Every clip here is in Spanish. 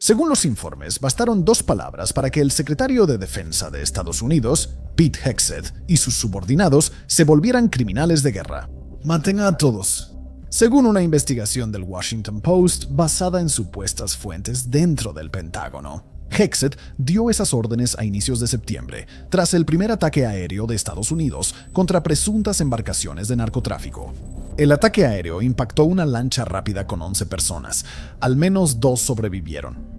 Según los informes, bastaron 2 palabras para que el secretario de Defensa de Estados Unidos, Pete Hegseth, y sus subordinados se volvieran criminales de guerra. Maten a todos. Según una investigación del Washington Post basada en supuestas fuentes dentro del Pentágono, Hegseth dio esas órdenes a inicios de septiembre, tras el primer ataque aéreo de Estados Unidos contra presuntas embarcaciones de narcotráfico. El ataque aéreo impactó una lancha rápida con 11 personas. Al menos 2 sobrevivieron.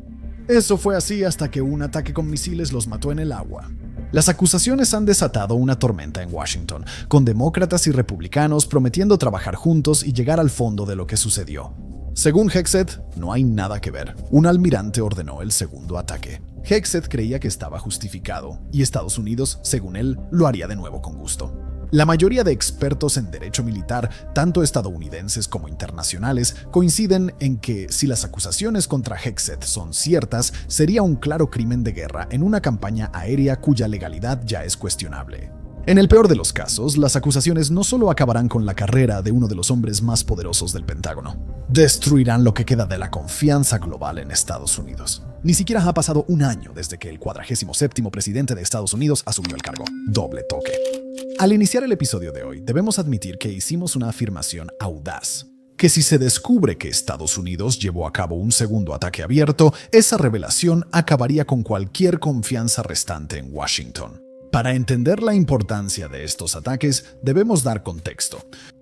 Eso fue así hasta que un ataque con misiles los mató en el agua. Las acusaciones han desatado una tormenta en Washington, con demócratas y republicanos prometiendo trabajar juntos y llegar al fondo de lo que sucedió. Según Hegseth, no hay nada que ver. Un almirante ordenó el segundo ataque. Hegseth creía que estaba justificado, y Estados Unidos, según él, lo haría de nuevo con gusto. La mayoría de expertos en derecho militar, tanto estadounidenses como internacionales, coinciden en que si las acusaciones contra Hegseth son ciertas, sería un claro crimen de guerra en una campaña aérea cuya legalidad ya es cuestionable. En el peor de los casos, las acusaciones no solo acabarán con la carrera de uno de los hombres más poderosos del Pentágono, destruirán lo que queda de la confianza global en Estados Unidos. Ni siquiera ha pasado un año desde que el 47º presidente de Estados Unidos asumió el cargo. Doble toque. Al iniciar el episodio de hoy, debemos admitir que hicimos una afirmación audaz. Que si se descubre que Estados Unidos llevó a cabo un segundo ataque abierto, esa revelación acabaría con cualquier confianza restante en Washington. Para entender la importancia de estos ataques, debemos dar contexto.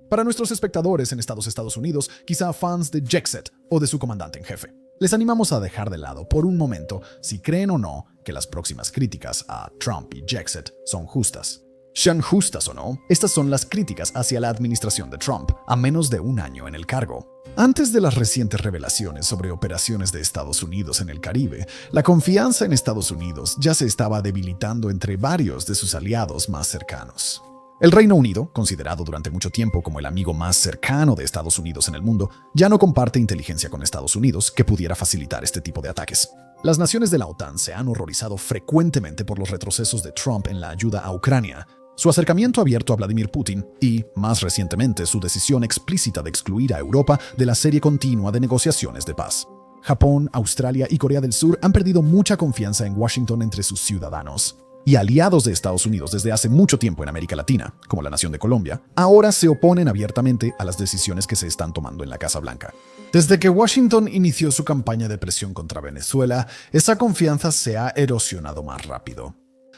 Para nuestros espectadores en Estados Unidos, quizá fans de Hegseth o de su comandante en jefe, les animamos a dejar de lado por un momento si creen o no que las próximas críticas a Trump y Hegseth son justas. Sean justas o no, estas son las críticas hacia la administración de Trump, a menos de un año en el cargo. Antes de las recientes revelaciones sobre operaciones de Estados Unidos en el Caribe, la confianza en Estados Unidos ya se estaba debilitando entre varios de sus aliados más cercanos. El Reino Unido, considerado durante mucho tiempo como el amigo más cercano de Estados Unidos en el mundo, ya no comparte inteligencia con Estados Unidos que pudiera facilitar este tipo de ataques. Las naciones de la OTAN se han horrorizado frecuentemente por los retrocesos de Trump en la ayuda a Ucrania, su acercamiento abierto a Vladimir Putin y, más recientemente, su decisión explícita de excluir a Europa de la serie continua de negociaciones de paz. Japón, Australia y Corea del Sur han perdido mucha confianza en Washington entre sus ciudadanos. Y aliados de Estados Unidos desde hace mucho tiempo en América Latina, como la nación de Colombia, ahora se oponen abiertamente a las decisiones que se están tomando en la Casa Blanca. Desde que Washington inició su campaña de presión contra Venezuela, esa confianza se ha erosionado más rápido.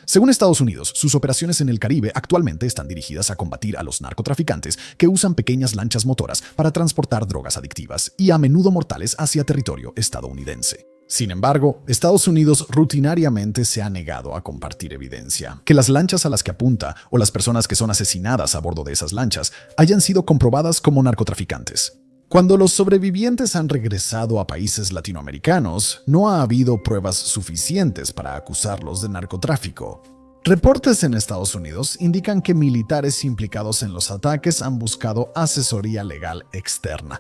Según Estados Unidos, sus operaciones en el Caribe actualmente están dirigidas a combatir a los narcotraficantes que usan pequeñas lanchas motoras para transportar drogas adictivas y a menudo mortales hacia territorio estadounidense. Sin embargo, Estados Unidos rutinariamente se ha negado a compartir evidencia que las lanchas a las que apunta o las personas que son asesinadas a bordo de esas lanchas hayan sido comprobadas como narcotraficantes. Cuando los sobrevivientes han regresado a países latinoamericanos, no ha habido pruebas suficientes para acusarlos de narcotráfico. Reportes en Estados Unidos indican que militares implicados en los ataques han buscado asesoría legal externa,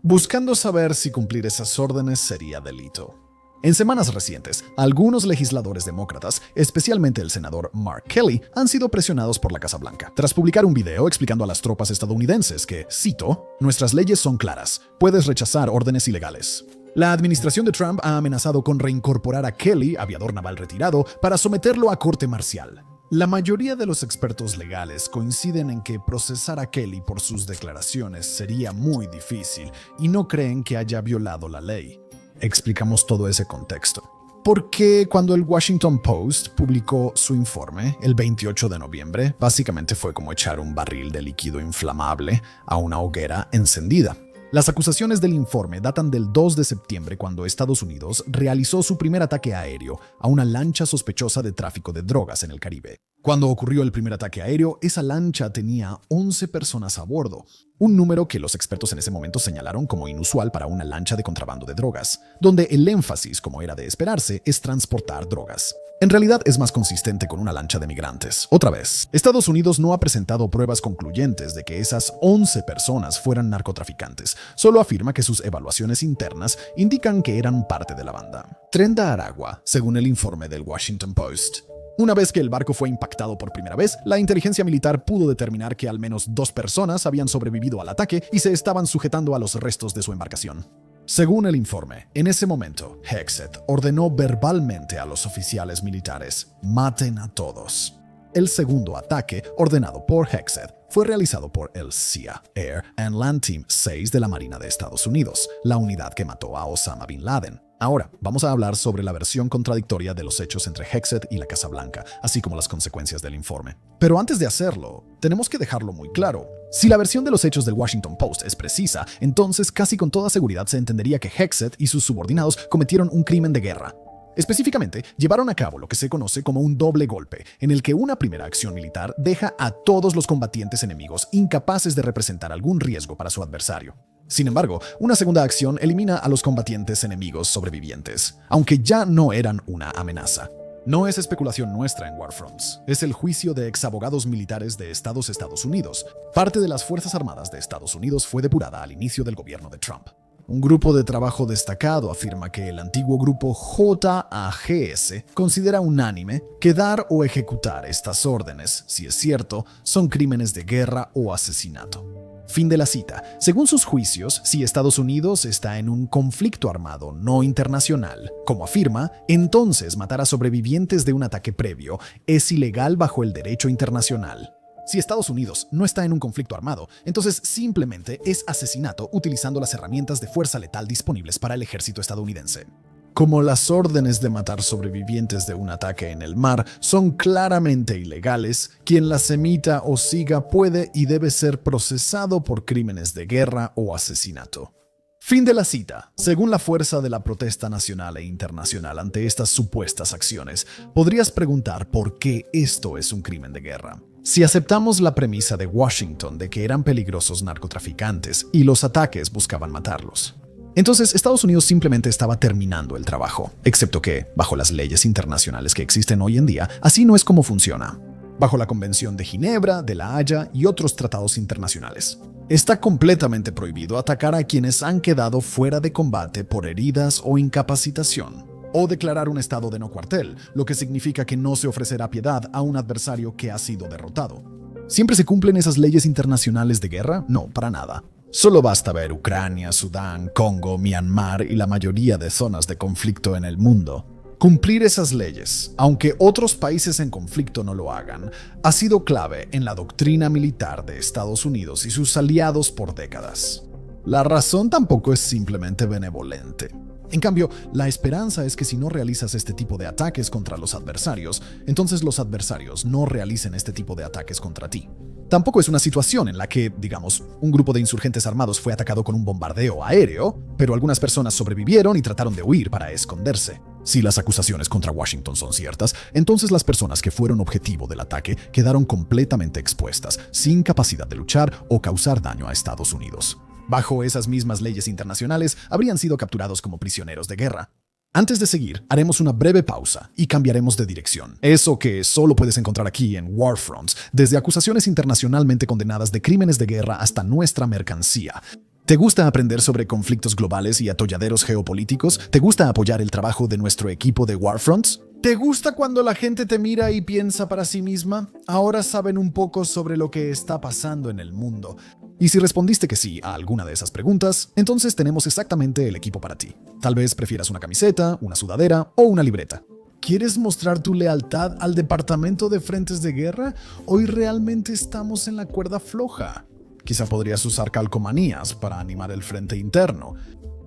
buscando saber si cumplir esas órdenes sería delito. En semanas recientes, algunos legisladores demócratas, especialmente el senador Mark Kelly, han sido presionados por la Casa Blanca, tras publicar un video explicando a las tropas estadounidenses que, cito, «Nuestras leyes son claras, puedes rechazar órdenes ilegales». La administración de Trump ha amenazado con reincorporar a Kelly, aviador naval retirado, para someterlo a corte marcial. La mayoría de los expertos legales coinciden en que procesar a Kelly por sus declaraciones sería muy difícil y no creen que haya violado la ley. Explicamos todo ese contexto. Porque cuando el Washington Post publicó su informe el 28 de noviembre, básicamente fue como echar un barril de líquido inflamable a una hoguera encendida. Las acusaciones del informe datan del 2 de septiembre, cuando Estados Unidos realizó su primer ataque aéreo a una lancha sospechosa de tráfico de drogas en el Caribe. Cuando ocurrió el primer ataque aéreo, esa lancha tenía 11 personas a bordo, un número que los expertos en ese momento señalaron como inusual para una lancha de contrabando de drogas, donde el énfasis, como era de esperarse, es transportar drogas. En realidad es más consistente con una lancha de migrantes. Otra vez, Estados Unidos no ha presentado pruebas concluyentes de que esas 11 personas fueran narcotraficantes. Solo afirma que sus evaluaciones internas indican que eran parte de la banda. Tren de Aragua, según el informe del Washington Post. Una vez que el barco fue impactado por primera vez, la inteligencia militar pudo determinar que al menos 2 personas habían sobrevivido al ataque y se estaban sujetando a los restos de su embarcación. Según el informe, en ese momento, Hegseth ordenó verbalmente a los oficiales militares: maten a todos. El segundo ataque, ordenado por Hegseth, fue realizado por el SEA, Air and Land Team 6 de la Marina de Estados Unidos, la unidad que mató a Osama Bin Laden. Ahora, vamos a hablar sobre la versión contradictoria de los hechos entre Hegseth y la Casa Blanca, así como las consecuencias del informe. Pero antes de hacerlo, tenemos que dejarlo muy claro. Si la versión de los hechos del Washington Post es precisa, entonces casi con toda seguridad se entendería que Hegseth y sus subordinados cometieron un crimen de guerra. Específicamente, llevaron a cabo lo que se conoce como un doble golpe, en el que una primera acción militar deja a todos los combatientes enemigos incapaces de representar algún riesgo para su adversario. Sin embargo, una segunda acción elimina a los combatientes enemigos sobrevivientes, aunque ya no eran una amenaza. No es especulación nuestra en Warfronts, es el juicio de exabogados militares de Estados Unidos. Parte de las Fuerzas Armadas de Estados Unidos fue depurada al inicio del gobierno de Trump. Un grupo de trabajo destacado afirma que el antiguo grupo JAGS considera unánime que dar o ejecutar estas órdenes, si es cierto, son crímenes de guerra o asesinato. Fin de la cita. Según sus juicios, si Estados Unidos está en un conflicto armado no internacional, como afirma, entonces matar a sobrevivientes de un ataque previo es ilegal bajo el derecho internacional. Si Estados Unidos no está en un conflicto armado, entonces simplemente es asesinato utilizando las herramientas de fuerza letal disponibles para el ejército estadounidense. Como las órdenes de matar sobrevivientes de un ataque en el mar son claramente ilegales, quien las emita o siga puede y debe ser procesado por crímenes de guerra o asesinato. Fin de la cita. Según la fuerza de la protesta nacional e internacional ante estas supuestas acciones, podrías preguntar por qué esto es un crimen de guerra. Si aceptamos la premisa de Washington de que eran peligrosos narcotraficantes y los ataques buscaban matarlos, entonces Estados Unidos simplemente estaba terminando el trabajo, excepto que, bajo las leyes internacionales que existen hoy en día, así no es como funciona. Bajo la Convención de Ginebra, de La Haya y otros tratados internacionales, está completamente prohibido atacar a quienes han quedado fuera de combate por heridas o incapacitación, o declarar un estado de no cuartel, lo que significa que no se ofrecerá piedad a un adversario que ha sido derrotado. ¿Siempre se cumplen esas leyes internacionales de guerra? No, para nada. Solo basta ver Ucrania, Sudán, Congo, Myanmar y la mayoría de zonas de conflicto en el mundo. Cumplir esas leyes, aunque otros países en conflicto no lo hagan, ha sido clave en la doctrina militar de Estados Unidos y sus aliados por décadas. La razón tampoco es simplemente benevolente. En cambio, la esperanza es que si no realizas este tipo de ataques contra los adversarios, entonces los adversarios no realicen este tipo de ataques contra ti. Tampoco es una situación en la que, digamos, un grupo de insurgentes armados fue atacado con un bombardeo aéreo, pero algunas personas sobrevivieron y trataron de huir para esconderse. Si las acusaciones contra Washington son ciertas, entonces las personas que fueron objetivo del ataque quedaron completamente expuestas, sin capacidad de luchar o causar daño a Estados Unidos. Bajo esas mismas leyes internacionales, habrían sido capturados como prisioneros de guerra. Antes de seguir, haremos una breve pausa y cambiaremos de dirección. Eso que solo puedes encontrar aquí en Warfronts, desde acusaciones internacionalmente condenadas de crímenes de guerra hasta nuestra mercancía. ¿Te gusta aprender sobre conflictos globales y atolladeros geopolíticos? ¿Te gusta apoyar el trabajo de nuestro equipo de Warfronts? ¿Te gusta cuando la gente te mira y piensa para sí misma? Ahora saben un poco sobre lo que está pasando en el mundo. Y si respondiste que sí a alguna de esas preguntas, entonces tenemos exactamente el equipo para ti. Tal vez prefieras una camiseta, una sudadera o una libreta. ¿Quieres mostrar tu lealtad al Departamento de Frentes de Guerra? Hoy realmente estamos en la cuerda floja. Quizá podrías usar calcomanías para animar el frente interno.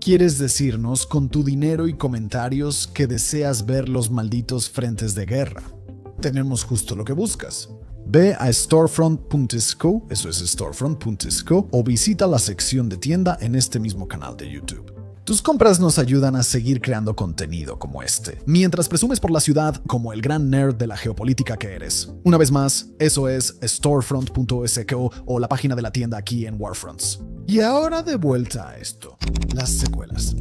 ¿Quieres decirnos con tu dinero y comentarios que deseas ver los malditos frentes de guerra? Tenemos justo lo que buscas. Ve a storefront.sco, eso es storefront.sco, o visita la sección de tienda en este mismo canal de YouTube. Tus compras nos ayudan a seguir creando contenido como este, mientras presumes por la ciudad como el gran nerd de la geopolítica que eres. Una vez más, eso es storefront.sco o la página de la tienda aquí en Warfronts. Y ahora de vuelta a esto, las secuelas.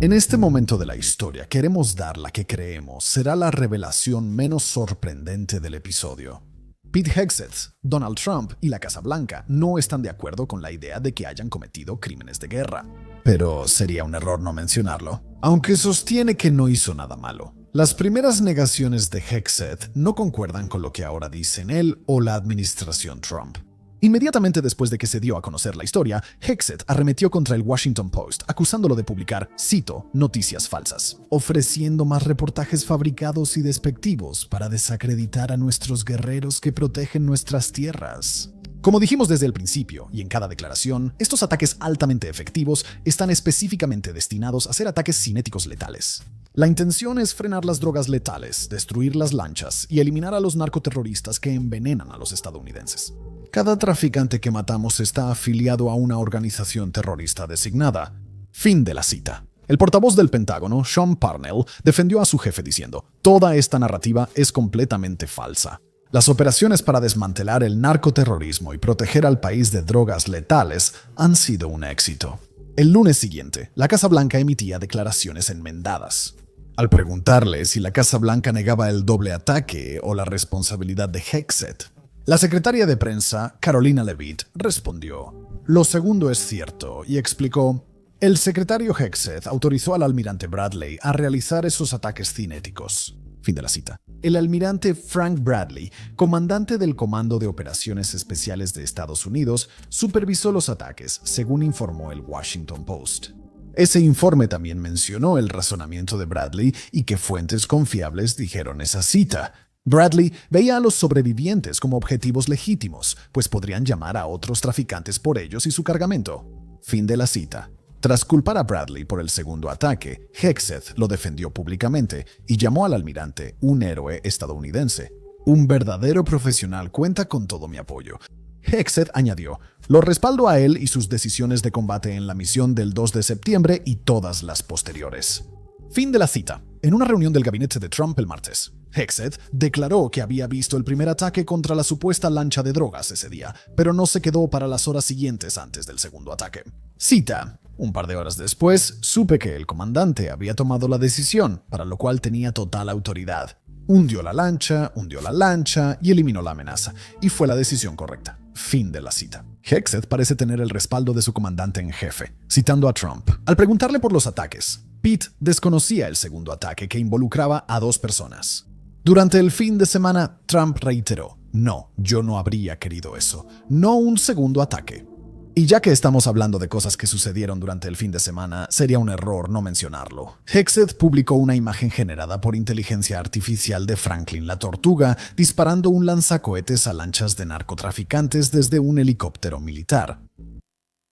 En este momento de la historia queremos dar la que creemos será la revelación menos sorprendente del episodio. Pete Hegseth, Donald Trump y la Casa Blanca no están de acuerdo con la idea de que hayan cometido crímenes de guerra. Pero sería un error no mencionarlo, aunque sostiene que no hizo nada malo. Las primeras negaciones de Hegseth no concuerdan con lo que ahora dicen él o la administración Trump. Inmediatamente después de que se dio a conocer la historia, Hexed arremetió contra el Washington Post, acusándolo de publicar, cito, noticias falsas, ofreciendo más reportajes fabricados y despectivos para desacreditar a nuestros guerreros que protegen nuestras tierras. Como dijimos desde el principio y en cada declaración, estos ataques altamente efectivos están específicamente destinados a ser ataques cinéticos letales. La intención es frenar las drogas letales, destruir las lanchas y eliminar a los narcoterroristas que envenenan a los estadounidenses. Cada traficante que matamos está afiliado a una organización terrorista designada. Fin de la cita. El portavoz del Pentágono, Sean Parnell, defendió a su jefe diciendo: "Toda esta narrativa es completamente falsa. Las operaciones para desmantelar el narcoterrorismo y proteger al país de drogas letales han sido un éxito". El lunes siguiente, la Casa Blanca emitía declaraciones enmendadas. Al preguntarle si la Casa Blanca negaba el doble ataque o la responsabilidad de Hexed, la secretaria de prensa, Carolina Levitt, respondió: "Lo segundo es cierto", y explicó: "El secretario Hexed autorizó al almirante Bradley a realizar esos ataques cinéticos". Fin de la cita. El almirante Frank Bradley, comandante del Comando de Operaciones Especiales de Estados Unidos, supervisó los ataques, según informó el Washington Post. Ese informe también mencionó el razonamiento de Bradley y que fuentes confiables dijeron esa cita. Bradley veía a los sobrevivientes como objetivos legítimos, pues podrían llamar a otros traficantes por ellos y su cargamento. Fin de la cita. Tras culpar a Bradley por el segundo ataque, Hexed lo defendió públicamente y llamó al almirante un héroe estadounidense. "Un verdadero profesional, cuenta con todo mi apoyo". Hexed añadió: "Lo respaldo a él y sus decisiones de combate en la misión del 2 de septiembre y todas las posteriores". Fin de la cita. En una reunión del gabinete de Trump el martes, Hexed declaró que había visto el primer ataque contra la supuesta lancha de drogas ese día, pero no se quedó para las horas siguientes antes del segundo ataque. Cita: "Un par de horas después, supe que el comandante había tomado la decisión, para lo cual tenía total autoridad. Hundió la lancha y eliminó la amenaza, y fue la decisión correcta". Fin de la cita. Hexed parece tener el respaldo de su comandante en jefe, citando a Trump. Al preguntarle por los ataques, Pete desconocía el segundo ataque, que involucraba a 2 personas. Durante el fin de semana, Trump reiteró: "No, yo no habría querido eso. No un segundo ataque". Y ya que estamos hablando de cosas que sucedieron durante el fin de semana, sería un error no mencionarlo. Hexed publicó una imagen generada por inteligencia artificial de Franklin la Tortuga disparando un lanzacohetes a lanchas de narcotraficantes desde un helicóptero militar.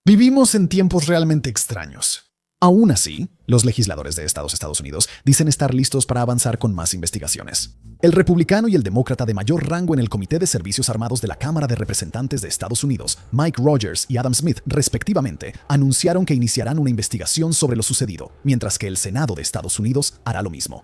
Vivimos en tiempos realmente extraños. Aún así, los legisladores de Estados Unidos dicen estar listos para avanzar con más investigaciones. El republicano y el demócrata de mayor rango en el Comité de Servicios Armados de la Cámara de Representantes de Estados Unidos, Mike Rogers y Adam Smith, respectivamente, anunciaron que iniciarán una investigación sobre lo sucedido, mientras que el Senado de Estados Unidos hará lo mismo.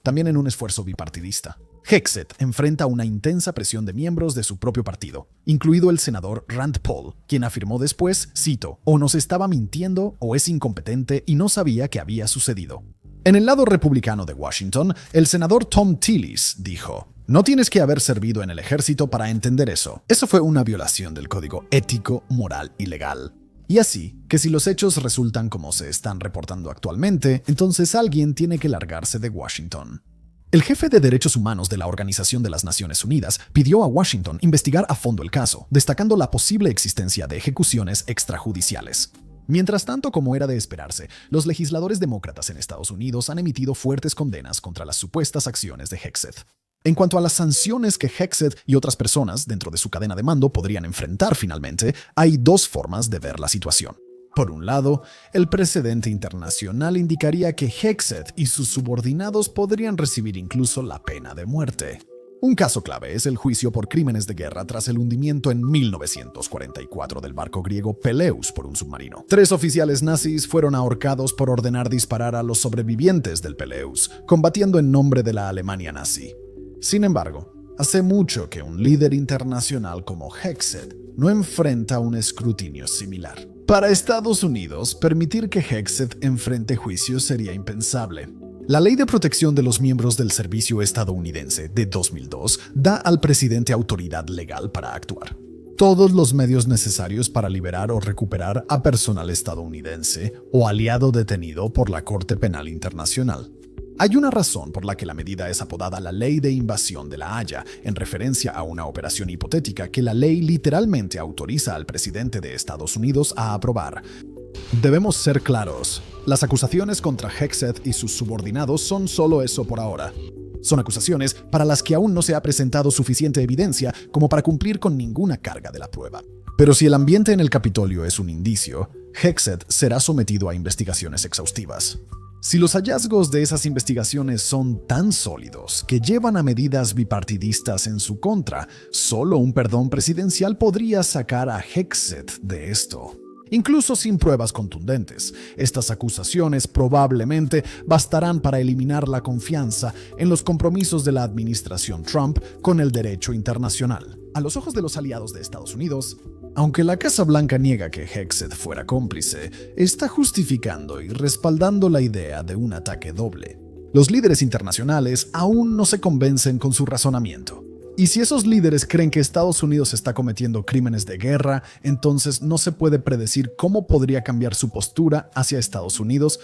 También en un esfuerzo bipartidista, Hexed enfrenta una intensa presión de miembros de su propio partido, incluido el senador Rand Paul, quien afirmó después, cito: "O nos estaba mintiendo o es incompetente y no sabía que había sucedido". En el lado republicano de Washington, el senador Tom Tillis dijo: "No tienes que haber servido en el ejército para entender eso. Eso fue una violación del código ético, moral y legal". Y así, que si los hechos resultan como se están reportando actualmente, entonces alguien tiene que largarse de Washington. El jefe de derechos humanos de la Organización de las Naciones Unidas pidió a Washington investigar a fondo el caso, destacando la posible existencia de ejecuciones extrajudiciales. Mientras tanto, como era de esperarse, los legisladores demócratas en Estados Unidos han emitido fuertes condenas contra las supuestas acciones de Hexed. En cuanto a las sanciones que Hexed y otras personas dentro de su cadena de mando podrían enfrentar finalmente, hay 2 formas de ver la situación. Por un lado, el precedente internacional indicaría que Hexed y sus subordinados podrían recibir incluso la pena de muerte. Un caso clave es el juicio por crímenes de guerra tras el hundimiento en 1944 del barco griego Peleus por un submarino. 3 oficiales nazis fueron ahorcados por ordenar disparar a los sobrevivientes del Peleus, combatiendo en nombre de la Alemania nazi. Sin embargo, hace mucho que un líder internacional como Hexed no enfrenta un escrutinio similar. Para Estados Unidos, permitir que Hexed enfrente juicios sería impensable. La Ley de Protección de los Miembros del Servicio Estadounidense de 2002 da al presidente autoridad legal para actuar. Todos los medios necesarios para liberar o recuperar a personal estadounidense o aliado detenido por la Corte Penal Internacional. Hay una razón por la que la medida es apodada la Ley de Invasión de la Haya, en referencia a una operación hipotética que la ley literalmente autoriza al presidente de Estados Unidos a aprobar. Debemos ser claros, las acusaciones contra Hegseth y sus subordinados son solo eso por ahora. Son acusaciones para las que aún no se ha presentado suficiente evidencia como para cumplir con ninguna carga de la prueba. Pero si el ambiente en el Capitolio es un indicio, Hegseth será sometido a investigaciones exhaustivas. Si los hallazgos de esas investigaciones son tan sólidos que llevan a medidas bipartidistas en su contra, solo un perdón presidencial podría sacar a Hegseth de esto. Incluso sin pruebas contundentes, estas acusaciones probablemente bastarán para eliminar la confianza en los compromisos de la administración Trump con el derecho internacional. A los ojos de los aliados de Estados Unidos, aunque la Casa Blanca niega que Hegseth fuera cómplice, está justificando y respaldando la idea de un ataque doble. Los líderes internacionales aún no se convencen con su razonamiento. Y si esos líderes creen que Estados Unidos está cometiendo crímenes de guerra, entonces no se puede predecir cómo podría cambiar su postura hacia Estados Unidos